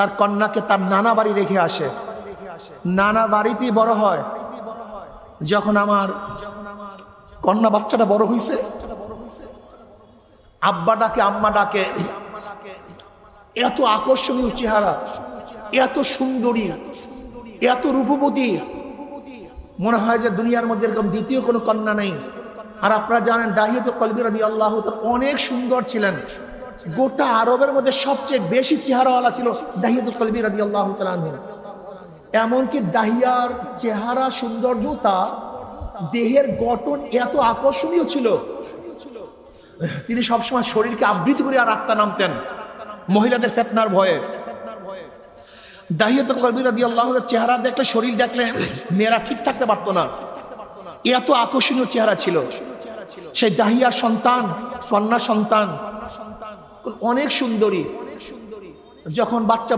তার কন্যাকে তার নানা বাড়ি রেখে আসে। নানা বাড়িতেই বড় হয়। যখন আমার কন্যা বাচ্চাটা বড় হইছে, আব্বা ডাকে আম্মা ডাকে, এত আকর্ষণীয় চেহারা, এত সুন্দরী, এত রূপবতী, মনে হয় যে দুনিয়ার মধ্যে এরকম দ্বিতীয় কোনো কন্যা নেই। আর আপনারা জানেন দাহিয়াতুল কলবি রাদিয়াল্লাহু তাআলা অনেক সুন্দর ছিলেন। গোটা আরবের মধ্যে সবচেয়ে বেশি চেহারাওয়ালা ছিল দাহিয়াতুল কলবি রাদিয়াল্লাহু তাআলা। এমনকি দাহিয়ার চেহারা সৌন্দর্য, তার দেহের গঠন এত আকর্ষণীয় ছিল, তিনি সবসময় শরীরকে আবৃত করে আর রাস্তা নামতেন মহিলাদের ফিতনার ভয়ে। দাহিয়াতুল কলবি রাদিয়াল্লাহু তাআলা চেহারা দেখলে, শরীর দেখলে মেয়েরা ঠিক থাকতে পারতো না, এত আকর্ষণীয় চেহারা ছিল। সেই দাহিয়ার সন্তান, কন্যা সন্তান অনেক সুন্দরী, যখন বাচ্চা